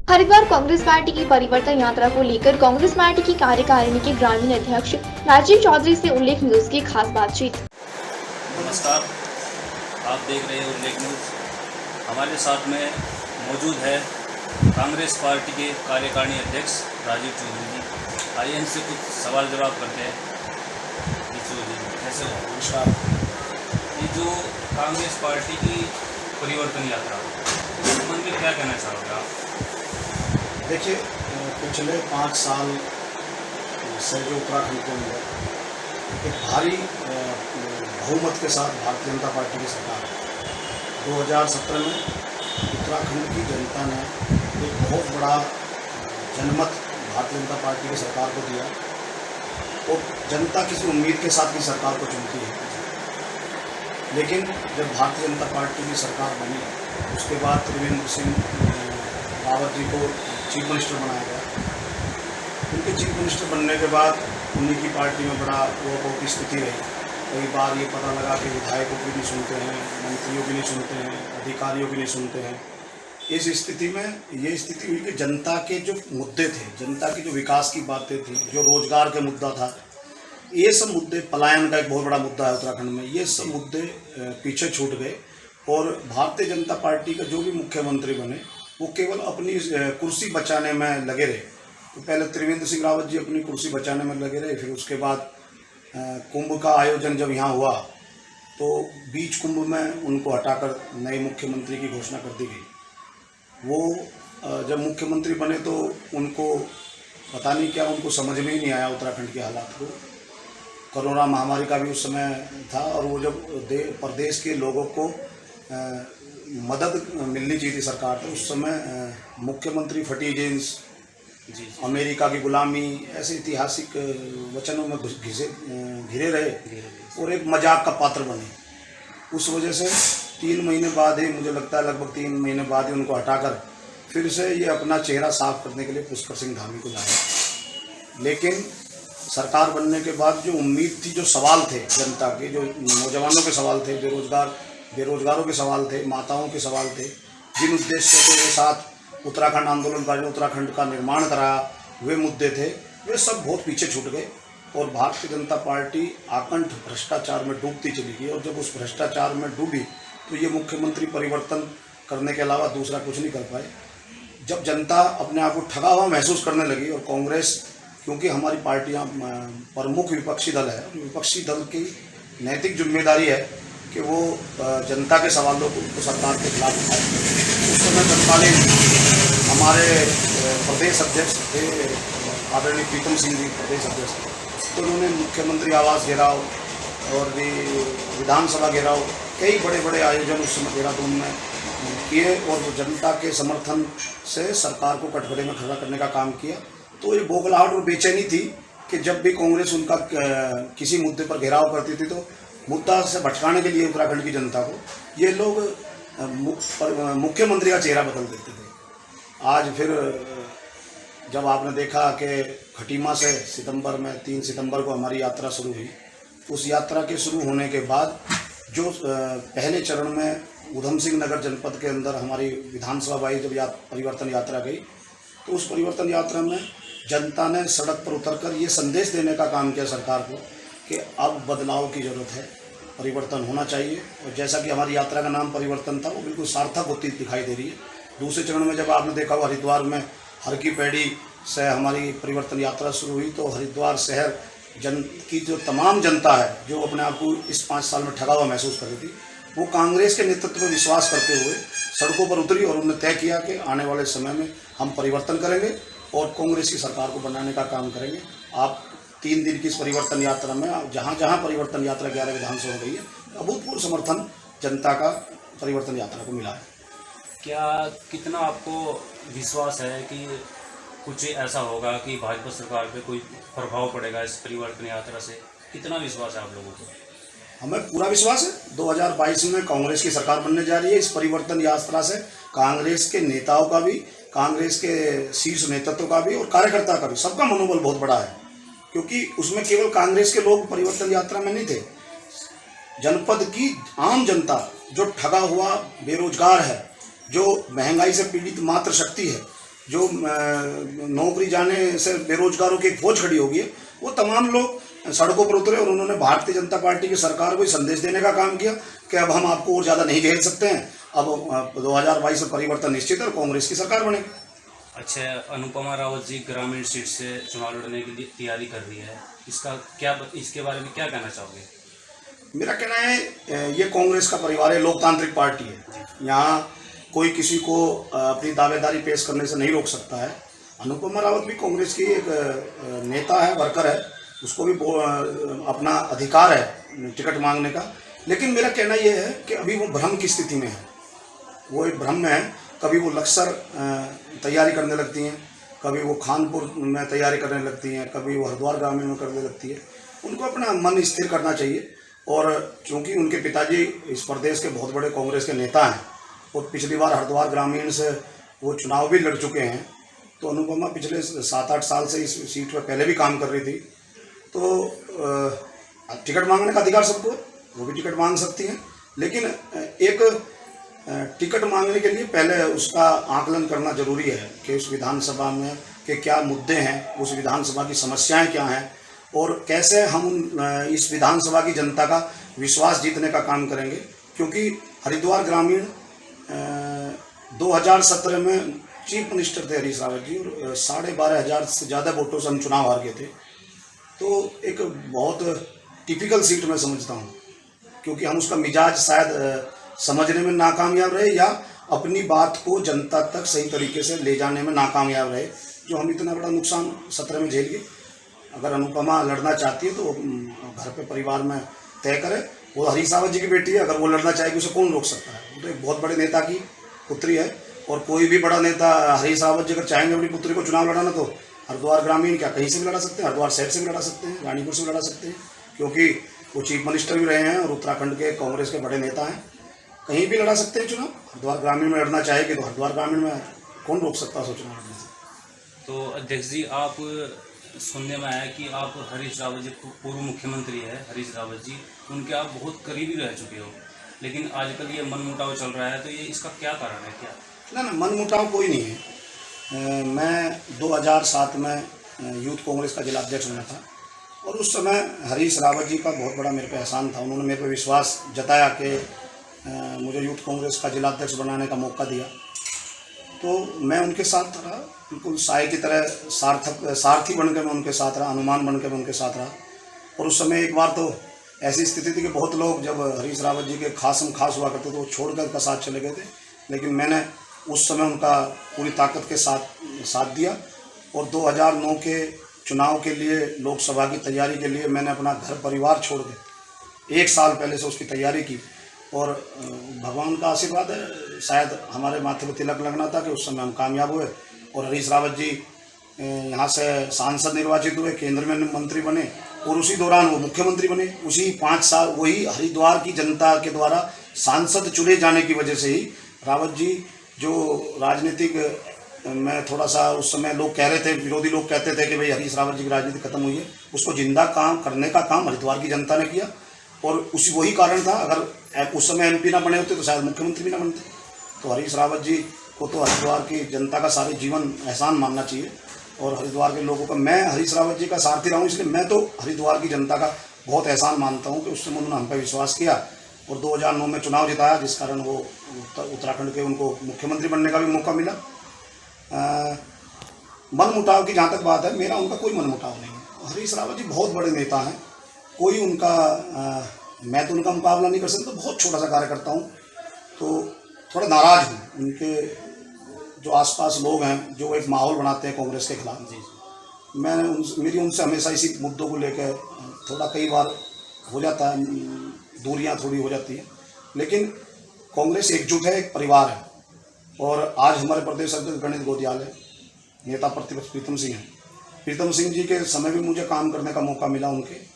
Haridwar Congress party की परिवर्तन यात्रा को लेकर कांग्रेस पार्टी की कार्यकारिणी के ग्रामीण अध्यक्ष राजीव चौधरी से उल्लेख न्यूज की खास बातचीत। नमस्कार, आप देख रहे हैं उल्लेख न्यूज। हमारे साथ में मौजूद है कांग्रेस पार्टी के कार्यकारिणी अध्यक्ष राजीव चौधरी जी। आइए इनसे कुछ सवाल जवाब करते हैं। कैसे हो? नमस्कार। ये जो कांग्रेस पार्टी की परिवर्तन यात्रा, इस संबंध में क्या कहना चाहोगे आप? देखिए, पिछले 5 साल से जो उत्तराखंड के अंदर एक भारी बहुमत के साथ भारतीय जनता पार्टी की सरकार है। 2017 में उत्तराखंड की जनता ने एक बहुत बड़ा जनमत भारतीय जनता पार्टी की सरकार को दिया और जनता किसी उम्मीद के साथ की सरकार को चुनती है। लेकिन जब भारतीय जनता पार्टी की सरकार बनी, उसके बाद त्रिवेंद्र सिंह रावत जी को चीफ मिनिस्टर बनाया गया। उनके चीफ मिनिस्टर बनने के बाद उन्हीं की पार्टी में बड़ा वॉकआउट की स्थिति रही। कई बार ये पता लगा कि विधायकों की नहीं सुनते हैं, मंत्रियों की नहीं सुनते हैं, अधिकारियों की नहीं सुनते हैं। इस स्थिति में ये स्थिति हुई कि जनता के जो मुद्दे थे, जनता की जो विकास की बातें थी, जो रोजगार का मुद्दा था, ये सब मुद्दे, पलायन का एक बहुत बड़ा मुद्दा है उत्तराखंड में, ये सब मुद्दे पीछे छूट गए और भारतीय जनता पार्टी का जो भी मुख्यमंत्री बने वो केवल अपनी कुर्सी बचाने में लगे रहे। तो पहले त्रिवेंद्र सिंह रावत जी अपनी कुर्सी बचाने में लगे रहे, फिर उसके बाद कुंभ का आयोजन जब यहाँ हुआ तो बीच कुंभ में उनको हटाकर नए मुख्यमंत्री की घोषणा कर दी गई। वो जब मुख्यमंत्री बने तो उनको पता नहीं क्या, उनको समझ में ही नहीं आया उत्तराखंड के हालात को। कोरोना महामारी का भी उस समय था और वो जब प्रदेश के लोगों को मदद मिलनी चाहिए थी सरकार, तो उस समय मुख्यमंत्री फटी जींस, अमेरिका की गुलामी, ऐसे ऐतिहासिक वचनों में घिरे रहे और एक मजाक का पात्र बने। उस वजह से 3 महीने बाद ही, मुझे लगता है लगभग 3 महीने बाद ही उनको हटाकर फिर से ये अपना चेहरा साफ करने के लिए पुष्कर सिंह धामी को लाया। लेकिन सरकार बनने के बाद जो उम्मीद थी, जो सवाल थे जनता के, जो नौजवानों के सवाल थे, बेरोजगारों के सवाल थे, माताओं के सवाल थे, जिन उद्देश्यों के साथ उत्तराखंड आंदोलनकारियों ने उत्तराखंड का निर्माण कराया, वे मुद्दे थे, वे सब बहुत पीछे छूट गए और भारतीय जनता पार्टी आकंठ भ्रष्टाचार में डूबती चली गई। और जब उस भ्रष्टाचार में डूबी तो ये मुख्यमंत्री परिवर्तन करने के अलावा दूसरा कुछ नहीं कर पाए। जब जनता अपने आप को ठगा हुआ महसूस करने लगी और कांग्रेस, क्योंकि हमारी पार्टियाँ प्रमुख विपक्षी दल है, विपक्षी दल की नैतिक जिम्मेदारी है कि वो जनता के सवालों को सरकार के खिलाफ उठाए। उस समय तत्कालीन हमारे प्रदेश अध्यक्ष थे आदरणीय प्रीतम सिंह जी, प्रदेश अध्यक्ष, तो उन्होंने मुख्यमंत्री आवास घेराव और भी विधानसभा घेराव, कई बड़े बड़े आयोजन उस समय देहरादून में किए और जनता के समर्थन से सरकार को कटघरे में खड़ा करने का काम किया। तो ये बौखलाहट और बेचैनी थी कि जब भी कांग्रेस उनका किसी मुद्दे पर घेराव करती थी तो मुद्दा से भटकाने के लिए उत्तराखंड की जनता को ये लोग मुख्यमंत्री का चेहरा बदल देते थे। आज फिर जब आपने देखा कि खटीमा से सितंबर में 3 सितंबर को हमारी यात्रा शुरू हुई, उस यात्रा के शुरू होने के बाद जो पहले चरण में उधम सिंह नगर जनपद के अंदर हमारी विधानसभा वाइज जब परिवर्तन यात्रा गई, तो उस परिवर्तन यात्रा में जनता ने सड़क पर उतरकर ये संदेश देने का काम किया सरकार को कि अब बदलाव की ज़रूरत है, परिवर्तन होना चाहिए। और जैसा कि हमारी यात्रा का नाम परिवर्तन था, वो बिल्कुल सार्थक होती दिखाई दे रही है। दूसरे चरण में जब आपने देखा हुआ हरिद्वार में हर की पैड़ी से हमारी परिवर्तन यात्रा शुरू हुई, तो हरिद्वार शहर की जो तमाम जनता है, जो अपने आप को इस 5 साल में ठगा हुआ महसूस कर रही थी, वो कांग्रेस के नेतृत्व में विश्वास करते हुए सड़कों पर उतरी और उन्होंने तय किया कि आने वाले समय में हम परिवर्तन करेंगे और कांग्रेस की सरकार को बनाने का काम करेंगे। आप 3 दिन की इस परिवर्तन यात्रा में जहाँ जहाँ परिवर्तन यात्रा 11 विधानसभा हो गई है, अभूतपूर्व समर्थन जनता का परिवर्तन यात्रा को मिला है। क्या कितना आपको विश्वास है कि कुछ ऐसा होगा कि भाजपा सरकार पे कोई प्रभाव पड़ेगा इस परिवर्तन यात्रा से? कितना विश्वास है आप लोगों को? हमें पूरा विश्वास है। 2022 में कांग्रेस की सरकार बनने जा रही है। इस परिवर्तन यात्रा से कांग्रेस के नेताओं का भी, कांग्रेस के शीर्ष नेतृत्व का भी और कार्यकर्ता का भी, सबका मनोबल बहुत बड़ा है, क्योंकि उसमें केवल कांग्रेस के लोग परिवर्तन यात्रा में नहीं थे। जनपद की आम जनता जो ठगा हुआ बेरोजगार है, जो महंगाई से पीड़ित मात्र शक्ति है, जो नौकरी जाने से बेरोजगारों की एक फौज खड़ी होगी, वो तमाम लोग सड़कों पर उतरे और उन्होंने भारतीय जनता पार्टी की सरकार को संदेश देने का काम किया कि अब हम आपको और ज़्यादा नहीं झेल सकते हैं, अब 2022 में परिवर्तन निश्चित है और कांग्रेस की सरकार बनेगी। अच्छा, अनुपमा रावत जी ग्रामीण सीट से चुनाव लड़ने के लिए तैयारी कर रही है, इसके बारे में क्या कहना चाहोगे? मेरा कहना है ये कांग्रेस का परिवार है, लोकतांत्रिक पार्टी है, यहाँ कोई किसी को अपनी दावेदारी पेश करने से नहीं रोक सकता है। अनुपमा रावत भी कांग्रेस की एक नेता है, वर्कर है, उसको भी अपना अधिकार है टिकट मांगने का। लेकिन मेरा कहना यह है कि अभी वो भ्रम की स्थिति में है, वो एक भ्रम में है। कभी वो लक्सर तैयारी करने लगती हैं, कभी वो खानपुर में तैयारी करने लगती हैं, कभी वो हरिद्वार ग्रामीण में करने लगती है। उनको अपना मन स्थिर करना चाहिए। और चूँकि उनके पिताजी इस प्रदेश के बहुत बड़े कांग्रेस के नेता हैं और पिछली बार हरिद्वार ग्रामीण से वो चुनाव भी लड़ चुके हैं, तो अनुपमा पिछले 7-8 साल से इस सीट पर पहले भी काम कर रही थी, तो टिकट मांगने का अधिकार सबको, वो भी टिकट मांग सकती हैं। लेकिन एक टिकट मांगने के लिए पहले उसका आकलन करना जरूरी है कि उस विधानसभा में के क्या मुद्दे हैं, उस विधानसभा की समस्याएं क्या हैं और कैसे हम इस विधानसभा की जनता का विश्वास जीतने का काम करेंगे। क्योंकि हरिद्वार ग्रामीण 2017 में चीफ मिनिस्टर थे हरीश रावत जी और 12,500 से ज़्यादा वोटों से हम चुनाव हार गए थे। तो एक बहुत टिपिकल सीट मैं समझता हूँ, क्योंकि हम उसका मिजाज शायद समझने में नाकामयाब रहे या अपनी बात को जनता तक सही तरीके से ले जाने में नाकामयाब रहे, जो हम इतना बड़ा नुकसान 17 में झेल गए। अगर अनुपमा लड़ना चाहती है तो वो घर पे परिवार में तय करे। वो हरीश रावत जी की बेटी है, अगर वो लड़ना चाहेगी उसे कौन रोक सकता है? वो तो एक बहुत बड़े नेता की पुत्री है और कोई भी बड़ा नेता हरीश रावत जी अगर चाहेंगे अपनी पुत्री को चुनाव लड़ाना तो हरिद्वार ग्रामीण क्या कहीं से भी लड़ा सकते हैं, हरिद्वार शहर से भी लड़ा सकते हैं, रानीपुर से भी लड़ा सकते हैं, क्योंकि वो चीफ मिनिस्टर भी रहे हैं और उत्तराखंड के कांग्रेस के बड़े नेता हैं। कहीं भी लड़ा सकते हैं चुनाव। हरिद्वार ग्रामीण में लड़ना चाहेगी तो हरिद्वार ग्रामीण में कौन रोक सकता है उसे चुनाव लड़ने से? तो अध्यक्ष जी, आप सुनने में आया कि आप हरीश रावत जी, पूर्व मुख्यमंत्री है हरीश रावत जी, उनके आप बहुत करीबी रह चुके हो, लेकिन आजकल ये मनमुटाव चल रहा है, तो ये इसका क्या कारण है? क्या ना मनमुटाव कोई नहीं है। मैं 2007 में यूथ कांग्रेस का जिला अध्यक्ष बना था और उस समय हरीश रावत जी का बहुत बड़ा मेरे पे एहसान था। उन्होंने मेरे पे विश्वास जताया कि मुझे यूथ कांग्रेस का जिला अध्यक्ष बनाने का मौका दिया, तो मैं उनके साथ रहा, बिल्कुल साय की तरह सारथी बनकर मैं उनके साथ रहा, अनुमान बनकर मैं उनके साथ रहा। और उस समय एक बार तो ऐसी स्थिति थी कि बहुत लोग जब हरीश रावत जी के खास हुआ करते तो वो छोड़कर उनका साथ चले गए थे, लेकिन मैंने उस समय उनका पूरी ताकत के साथ दिया। और 2009 के चुनाव के लिए, लोकसभा की तैयारी के लिए मैंने अपना घर परिवार छोड़ के 1 साल पहले से उसकी तैयारी की। और भगवान का आशीर्वाद है, शायद हमारे माथे पर तिलक लगना था कि उस समय हम कामयाब हुए और हरीश रावत जी यहाँ से सांसद निर्वाचित हुए, केंद्र में मंत्री बने और उसी दौरान वो मुख्यमंत्री बने। उसी 5 साल वही हरिद्वार की जनता के द्वारा सांसद चुने जाने की वजह से ही रावत जी, जो राजनीतिक में थोड़ा सा उस समय लोग कह रहे थे, विरोधी लोग कहते थे कि भाई हरीश रावत जी की राजनीति खत्म हुई है, उसको जिंदा काम करने का काम हरिद्वार की जनता ने किया। और उसी वही कारण था, अगर उस समय एमपी ना बने होते तो शायद मुख्यमंत्री भी ना बनते। तो हरीश रावत जी को तो हरिद्वार की जनता का सारे जीवन एहसान मानना चाहिए और हरिद्वार के लोगों का, मैं हरीश रावत जी का सारथी रहा हूँ, इसलिए मैं तो हरिद्वार की जनता का बहुत एहसान मानता हूँ कि उस समय उन्होंने हम पर विश्वास किया और 2009 में चुनाव जिताया, जिस कारण वो उत्तराखंड के उनको मुख्यमंत्री बनने का भी मौका मिला। मनमुटाव की जहाँ तक बात है, मेरा उनका कोई मनमुटाव नहीं है। हरीश रावत जी बहुत बड़े नेता हैं, कोई उनका मैं तो उनका मुकाबला नहीं कर सकता, बहुत छोटा सा कार्यकर्ता हूँ, तो थोड़ा नाराज़ हूँ उनके जो आसपास लोग हैं जो एक माहौल बनाते हैं कांग्रेस के खिलाफ। जी, मेरी उनसे हमेशा इसी मुद्दों को लेकर थोड़ा कई बार हो जाता है, दूरियां थोड़ी हो जाती हैं, लेकिन कांग्रेस एकजुट है, एक परिवार है। और आज हमारे प्रदेश अध्यक्ष गणेश गोदियाल है, नेता प्रतिपक्ष प्रीतम सिंह हैं। प्रीतम सिंह जी के समय भी मुझे काम करने का मौका मिला, उनके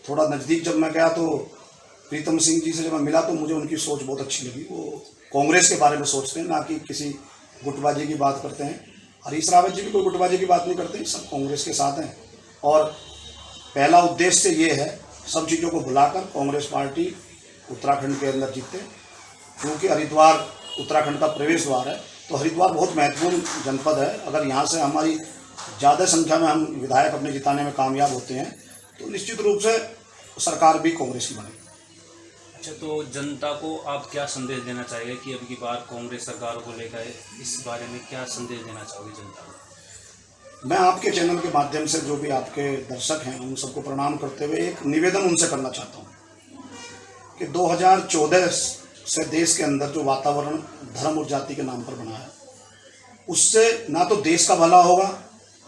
थोड़ा नज़दीक जब मैं गया तो प्रीतम सिंह जी से जब मैं मिला तो मुझे उनकी सोच बहुत अच्छी लगी। वो कांग्रेस के बारे में सोचते हैं, ना कि किसी गुटबाजी की बात करते हैं। हरीश रावत जी भी कोई गुटबाजी की बात नहीं करते, सब कांग्रेस के साथ हैं। और पहला उद्देश्य ये है, सब चीज़ों को भुलाकर कांग्रेस पार्टी उत्तराखंड के अंदर जीते, क्योंकि हरिद्वार उत्तराखंड का प्रवेश द्वार है। तो हरिद्वार बहुत महत्वपूर्ण जनपद है। अगर यहाँ से हमारी ज़्यादा संख्या में हम विधायक अपने जिताने में कामयाब होते हैं तो निश्चित रूप से सरकार भी कांग्रेस की बनेगी। अच्छा, तो जनता को आप क्या संदेश देना चाहेंगे कि अब की बार कांग्रेस सरकार को लेकर इस बारे में क्या संदेश देना चाहोगे जनता को? मैं आपके चैनल के माध्यम से जो भी आपके दर्शक हैं उन सबको प्रणाम करते हुए एक निवेदन उनसे करना चाहता हूँ कि 2014 से देश के अंदर जो वातावरण धर्म और जाति के नाम पर बना है, उससे ना तो देश का भला होगा,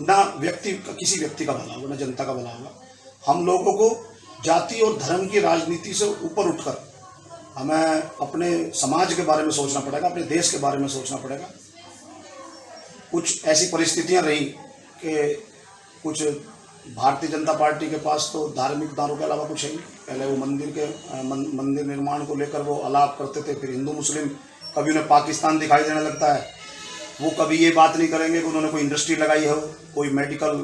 ना किसी व्यक्ति का भला होगा, ना जनता का भला होगा। हम लोगों को जाति और धर्म की राजनीति से ऊपर उठकर हमें अपने समाज के बारे में सोचना पड़ेगा, अपने देश के बारे में सोचना पड़ेगा। कुछ ऐसी परिस्थितियां रही कि कुछ भारतीय जनता पार्टी के पास तो धार्मिक दारों के अलावा कुछ है नहीं। पहले वो मंदिर निर्माण को लेकर वो अलाप करते थे, फिर हिंदू मुस्लिम, कभी उन्हें पाकिस्तान दिखाई देने लगता है। वो कभी ये बात नहीं करेंगे कि उन्होंने कोई इंडस्ट्री लगाई हो, कोई मेडिकल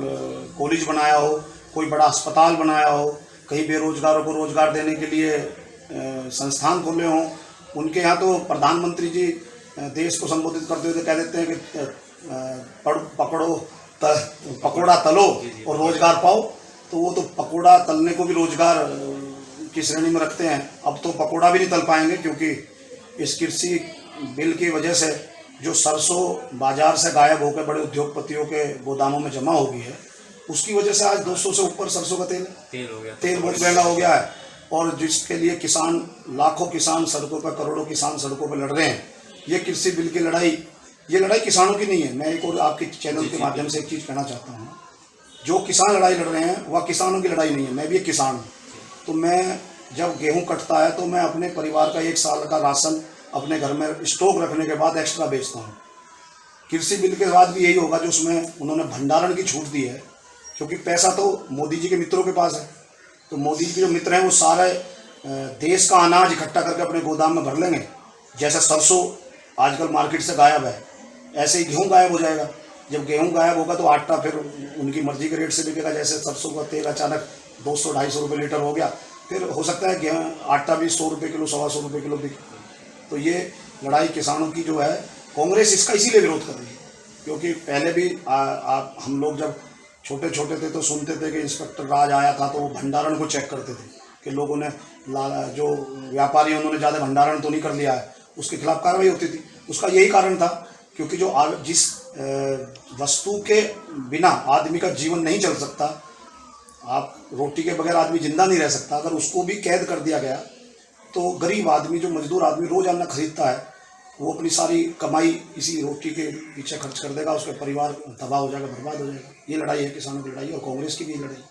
कॉलेज बनाया हो, कोई बड़ा अस्पताल बनाया हो, कहीं बेरोजगारों को रोजगार देने के लिए संस्थान खोले हों। उनके यहाँ तो प्रधानमंत्री जी देश को संबोधित करते हुए कह देते हैं कि पकौड़ा तलो और रोजगार पाओ। तो वो तो पकौड़ा तलने को भी रोजगार की श्रेणी में रखते हैं। अब तो पकौड़ा भी नहीं तल पाएंगे, क्योंकि इस कृषि बिल की वजह से जो सरसों बाजार से गायब होकर बड़े उद्योगपतियों के गोदामों में जमा हो गई है, उसकी वजह से आज 200 से ऊपर सरसों का तेल हो गया, तेल बहुत महंगा हो गया है। और जिसके लिए किसान, लाखों किसान सड़कों पर, करोड़ों किसान सड़कों पर लड़ रहे हैं। ये कृषि बिल की लड़ाई, ये लड़ाई किसानों की नहीं है। मैं एक और आपके चैनल के माध्यम से एक चीज़ कहना चाहता हूँ, जो किसान लड़ाई लड़ रहे हैं वह किसानों की लड़ाई नहीं है। मैं भी एक किसान हूँ, तो मैं जब गेहूँ कटता है तो मैं अपने परिवार का 1 साल का राशन अपने घर में स्टॉक रखने के बाद एक्स्ट्रा बेचता हूँ। कृषि बिल के बाद भी यही होगा, जो उसमें उन्होंने भंडारण की छूट दी है, क्योंकि पैसा तो मोदी जी के मित्रों के पास है। तो मोदी जी के जो मित्र हैं वो सारे देश का अनाज इकट्ठा करके अपने गोदाम में भर लेंगे। जैसे सरसों आजकल मार्केट से गायब है, ऐसे ही गेहूँ गायब हो जाएगा। जब गेहूँ गायब होगा तो आटा फिर उनकी मर्जी के रेट से बिकेगा। जैसे सरसों का तेल अचानक 200-250 रुपये लीटर हो गया, फिर हो सकता है गेहूँ आटा भी 100 रुपये किलो, 125 रुपये किलो बिके। तो ये लड़ाई किसानों की जो है, कांग्रेस इसका इसीलिए विरोध कर रही है, क्योंकि पहले भी हम लोग जब छोटे छोटे थे तो सुनते थे कि इंस्पेक्टर राज आया था तो वो भंडारण को चेक करते थे कि लोगों ने, जो व्यापारी उन्होंने ज़्यादा भंडारण तो नहीं कर लिया है, उसके खिलाफ कार्रवाई होती थी। उसका यही कारण था, क्योंकि जिस वस्तु के बिना आदमी का जीवन नहीं चल सकता, आप रोटी के बगैर आदमी जिंदा नहीं रह सकता, अगर उसको भी कैद कर दिया गया तो गरीब आदमी, जो मजदूर आदमी रोजाना खरीदता है, वो अपनी सारी कमाई इसी रोटी के पीछे खर्च कर देगा, उसका परिवार तबाह हो जाएगा, बर्बाद हो जाएगा। ये लड़ाई है किसानों की लड़ाई, और कांग्रेस की भी लड़ाई।